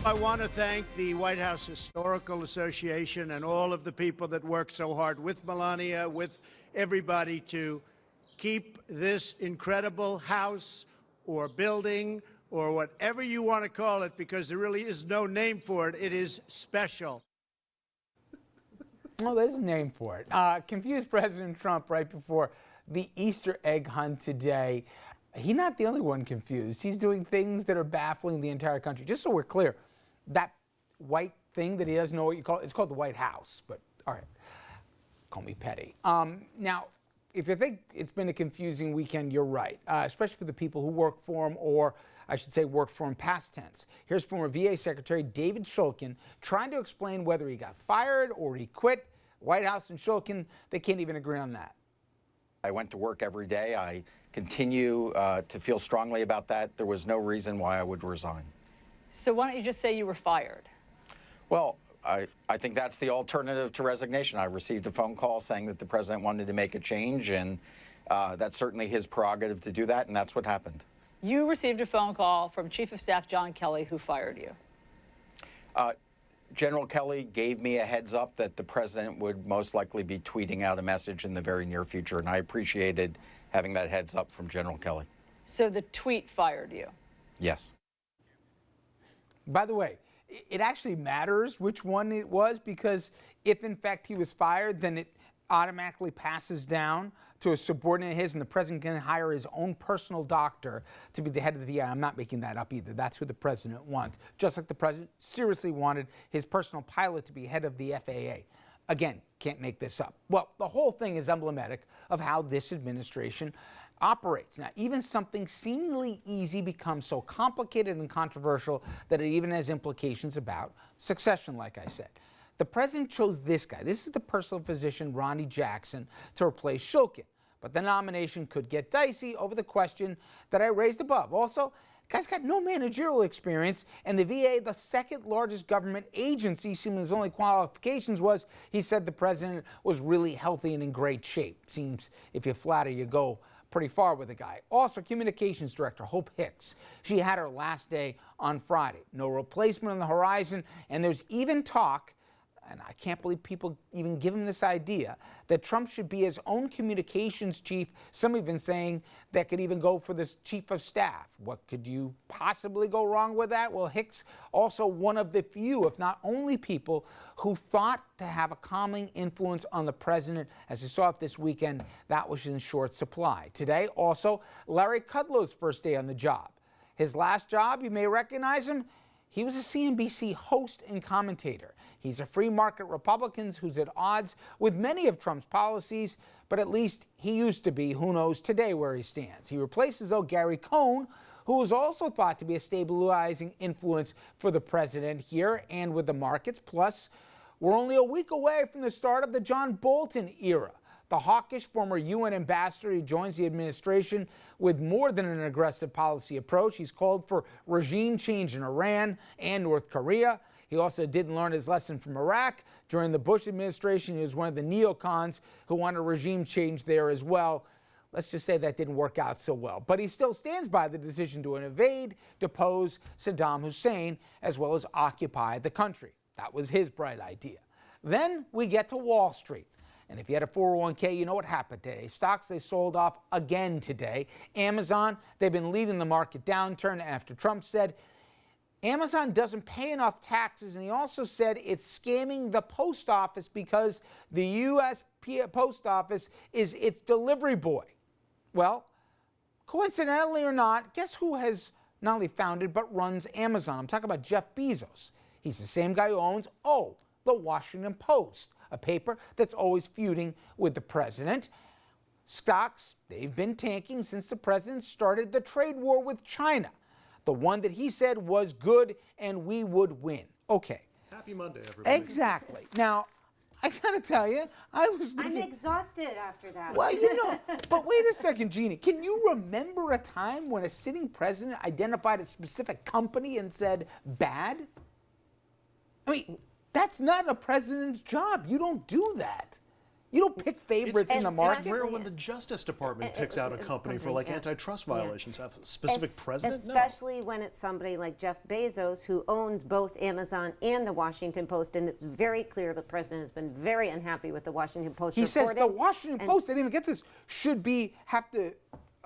I want to thank the White House Historical Association and all of the people that work so hard with Melania, with everybody to keep this incredible house or building or whatever you want to call it, because there really is no name for it. It is special. Well, there's a name for it. Confused President Trump right before the Easter egg hunt today. He's not the only one confused. He's doing things that are baffling the entire country. Just so we're clear, that white thing that he doesn't know what you call it, it's called the White House, but all right, call me petty. Now, if you think it's been a confusing weekend, you're right, especially for the people who work for him, or I should say work for him past tense. Here's former VA Secretary David Shulkin trying to explain whether he got fired or he quit. White House and Shulkin, they can't even agree on that. I went to work every day. I continue to feel strongly about that. There was no reason why I would resign. So why don't you just say you were fired? Well, I think that's the alternative to resignation. I received a phone call saying that the president wanted to make a change, and that's certainly his prerogative to do that, and that's what happened. You received a phone call from Chief of Staff John Kelly, who fired you. General Kelly gave me a heads up that the president would most likely be tweeting out a message in the very near future, and I appreciated having that heads up from General Kelly. So the tweet fired you? Yes. By the way, it actually matters which one it was, because if in fact he was fired, then it automatically passes down to a subordinate of his, and the president can hire his own personal doctor to be the head of the VA. I'm not making that up either. That's who the president wants. Just like the president seriously wanted his personal pilot to be head of the FAA. Again, can't make this up. Well, the whole thing is emblematic of how this administration operates. Now, even something seemingly easy becomes so complicated and controversial that it even has implications about succession, like I said. The president chose this guy. This is the personal physician, Ronnie Jackson, to replace Shulkin. But the nomination could get dicey over the question that I raised above. Also, the guy's got no managerial experience, and the VA, the second largest government agency, seeming his only qualifications was he said the president was really healthy and in great shape. Seems if you flatter, you go pretty far with the guy. Also, communications director Hope Hicks. She had her last day on Friday. No replacement on the horizon, and there's even talk, and I can't believe people even give him this idea, that Trump should be his own communications chief. Some even saying that could even go for this chief of staff. What could you possibly go wrong with that? Well, Hicks also one of the few, if not only people, who thought to have a calming influence on the president. As you saw it this weekend, that was in short supply. Today, also, Larry Kudlow's first day on the job. His last job, you may recognize him, he was a CNBC host and commentator. He's a free market Republican who's at odds with many of Trump's policies, but at least he used to be. Who knows today where he stands. He replaces, though, Gary Cohn, who was also thought to be a stabilizing influence for the president here and with the markets. Plus, we're only a week away from the start of the John Bolton era. The hawkish former UN ambassador, he joins the administration with more than an aggressive policy approach. He's called for regime change in Iran and North Korea. He also didn't learn his lesson from Iraq. During the Bush administration, he was one of the neocons who wanted regime change there as well. Let's just say that didn't work out so well. But he still stands by the decision to invade, depose Saddam Hussein, as well as occupy the country. That was his bright idea. Then we get to Wall Street. And if you had a 401k, you know what happened today. Stocks, they sold off again today. Amazon, they've been leading the market downturn after Trump said Amazon doesn't pay enough taxes, and he also said it's scamming the post office because the U.S. Post Office is its delivery boy. Well, coincidentally or not, guess who has not only founded but runs Amazon? I'm talking about Jeff Bezos. He's the same guy who owns, the Washington Post, a paper that's always feuding with the president. Stocks, they've been tanking since the president started the trade war with China, the one that he said was good and we would win. Okay. Happy Monday, everybody. Exactly. Now, I gotta tell you, I was thinking, I'm exhausted after that. well, but wait a second, Jeannie. Can you remember a time when a sitting president identified a specific company and said bad? I mean, that's not a president's job. You don't do that. You don't pick favorites in the market. It's rare when the Justice Department picks out a company for like antitrust violations. Have a specific president? Especially when it's somebody like Jeff Bezos who owns both Amazon and the Washington Post, and it's very clear the president has been very unhappy with the Washington Post reporting. He says the Washington Post, I didn't even get this, should have to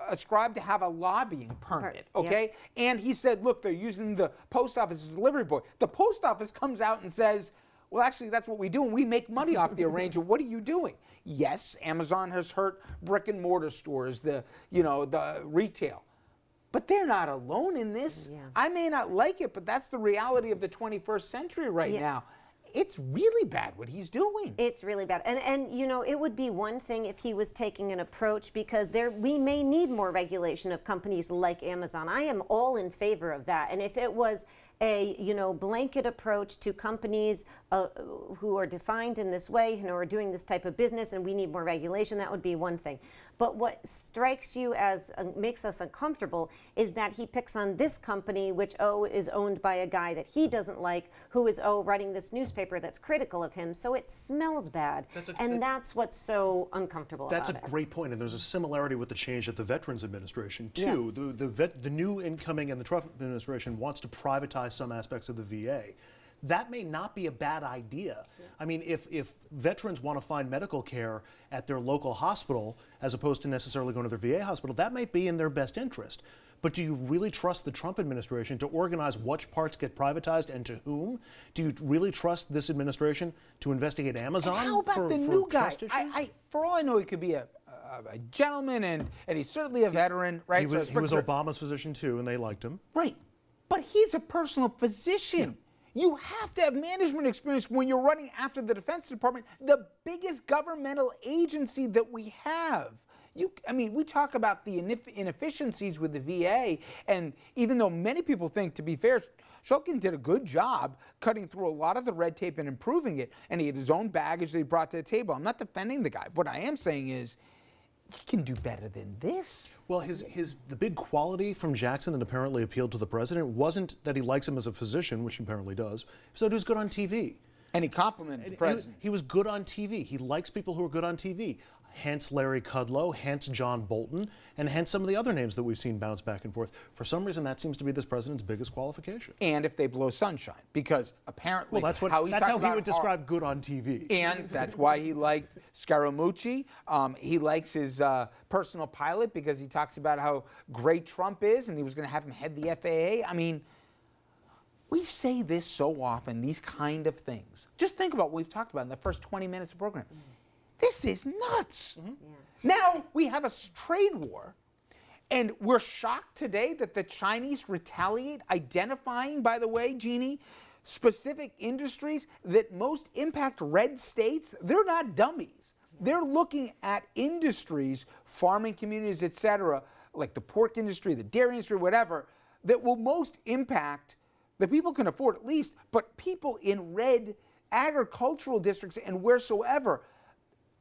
ascribe to have a lobbying permit, okay? Yep. And he said, look, they're using the post office as a delivery boy. The post office comes out and says, well, actually, that's what we do, and we make money off the arrangement. What are you doing? Yes, Amazon has hurt brick and mortar stores, the retail. But they're not alone in this. Yeah. I may not like it, but that's the reality of the 21st century right now. It's really bad what he's doing. It's really bad. And you know, it would be one thing if he was taking an approach, because we may need more regulation of companies like Amazon. I am all in favor of that. And if it was a blanket approach to companies who are defined in this way, who are doing this type of business, and we need more regulation, that would be one thing. But what strikes you as makes us uncomfortable is that he picks on this company, which is owned by a guy that he doesn't like, who is writing this newspaper that's critical of him. So it smells bad, that's what's so uncomfortable about it. That's a great point, and there's a similarity with the change at the Veterans Administration too. Yeah. The new incoming and the Trump administration wants to privatize some aspects of the VA. That may not be a bad idea. Yeah. I mean, if veterans want to find medical care at their local hospital as opposed to necessarily going to their VA hospital, that might be in their best interest. But do you really trust the Trump administration to organize which parts get privatized and to whom? Do you really trust this administration to investigate Amazon? And how about the new guy? For all I know, he could be a gentleman, and he's certainly a veteran, right? He was Obama's physician too, and they liked him. Right. But he's a personal physician. Yeah. You have to have management experience when you're running after the Defense Department, the biggest governmental agency that we have. We talk about the inefficiencies with the VA, and even though many people think, to be fair, Shulkin did a good job cutting through a lot of the red tape and improving it, and he had his own baggage that he brought to the table. I'm not defending the guy. What I am saying is, he can do better than this. Well, the big quality from Jackson that apparently appealed to the president wasn't that he likes him as a physician, which he apparently does, so he was good on TV. And he complimented the president. He was good on TV. He likes people who are good on TV. Hence Larry Kudlow, hence John Bolton, and hence some of the other names that we've seen bounce back and forth. For some reason, that seems to be this president's biggest qualification. And if they blow sunshine, because apparently that's how he would describe good on TV. And that's why he liked Scaramucci. He likes his personal pilot because he talks about how great Trump is, and he was going to have him head the FAA. I mean, we say this so often, these kind of things. Just think about what we've talked about in the first 20 minutes of the program. This is nuts. Mm-hmm. Yeah. Now we have a trade war, and we're shocked today that the Chinese retaliate, identifying, by the way, Jeannie, specific industries that most impact red states. They're not dummies. They're looking at industries, farming communities, et cetera, like the pork industry, the dairy industry, whatever, that will most impact the people can afford at least, but people in red agricultural districts and wheresoever.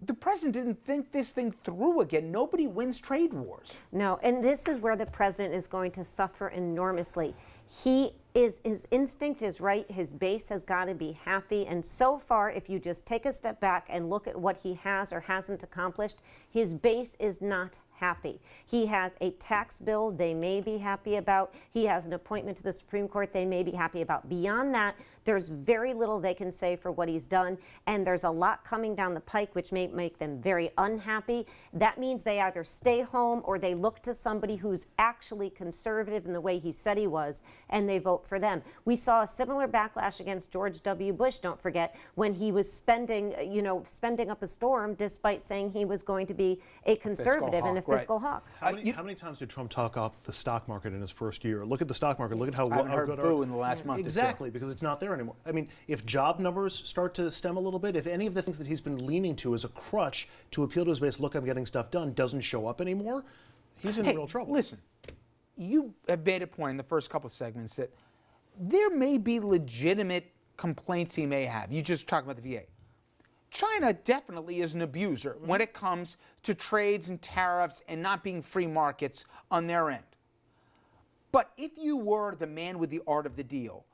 The president didn't think this thing through again. Nobody wins trade wars. No, and this is where the president is going to suffer enormously. His instinct is right. His base has got to be happy. And so far, if you just take a step back and look at what he has or hasn't accomplished, his base is not happy. He has a tax bill they may be happy about. He has an appointment to the Supreme Court they may be happy about. Beyond that, there's very little they can say for what he's done, and there's a lot coming down the pike which may make them very unhappy. That means they either stay home or they look to somebody who's actually conservative in the way he said he was, and they vote for them. We saw a similar backlash against George W. Bush, don't forget, when he was spending up a storm despite saying he was going to be a conservative and a fiscal hawk. How many times did Trump talk up the stock market in his first year? Look at the stock market. Look at how good in the last month. Exactly, because it's not there anymore. I mean, if job numbers start to stem a little bit, if any of the things that he's been leaning to as a crutch to appeal to his base, look, I'm getting stuff done, doesn't show up anymore, he's in real trouble. Listen, you have made a point in the first couple of segments that there may be legitimate complaints he may have. You just talked about the VA. China definitely is an abuser when it comes to trades and tariffs and not being free markets on their end. But if you were the man with the art of the deal,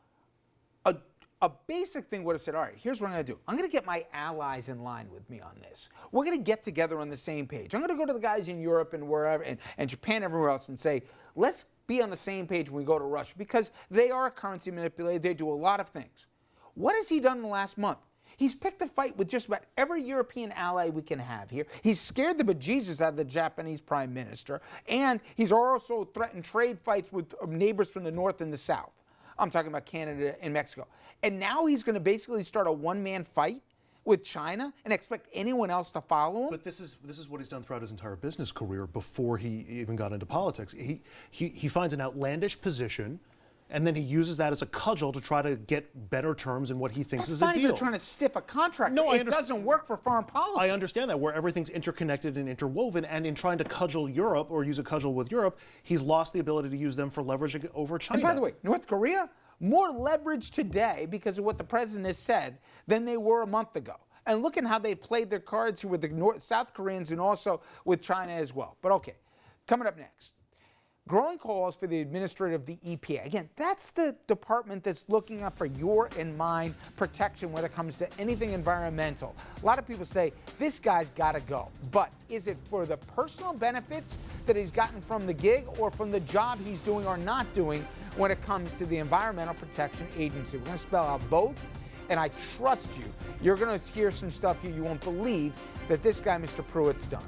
a basic thing would have said, all right, here's what I'm going to do. I'm going to get my allies in line with me on this. We're going to get together on the same page. I'm going to go to the guys in Europe and wherever, and Japan, everywhere else, and say, let's be on the same page when we go to Russia, because they are a currency manipulator. They do a lot of things. What has he done in the last month? He's picked a fight with just about every European ally we can have here. He's scared the bejesus out of the Japanese prime minister, and he's also threatened trade fights with neighbors from the north and the south. I'm talking about Canada and Mexico. And now he's going to basically start a one-man fight with China and expect anyone else to follow him? But this is what he's done throughout his entire business career before he even got into politics. He finds an outlandish position, and then he uses that as a cudgel to try to get better terms in what he thinks is a deal. That's not even trying to stiff a contract. No, it doesn't work for foreign policy. I understand that, where everything's interconnected and interwoven, and in trying to cudgel Europe or use a cudgel with Europe, he's lost the ability to use them for leverage over China. And by the way, North Korea, more leverage today because of what the president has said than they were a month ago. And look at how they played their cards here with the South Koreans and also with China as well. But okay, coming up next. Growing calls for the administrator of the EPA. Again, that's the department that's looking out for your and mine protection when it comes to anything environmental. A lot of people say, this guy's got to go. But is it for the personal benefits that he's gotten from the gig or from the job he's doing or not doing when it comes to the Environmental Protection Agency? We're going to spell out both, and I trust you. You're going to hear some stuff here you won't believe that this guy, Mr. Pruitt's done.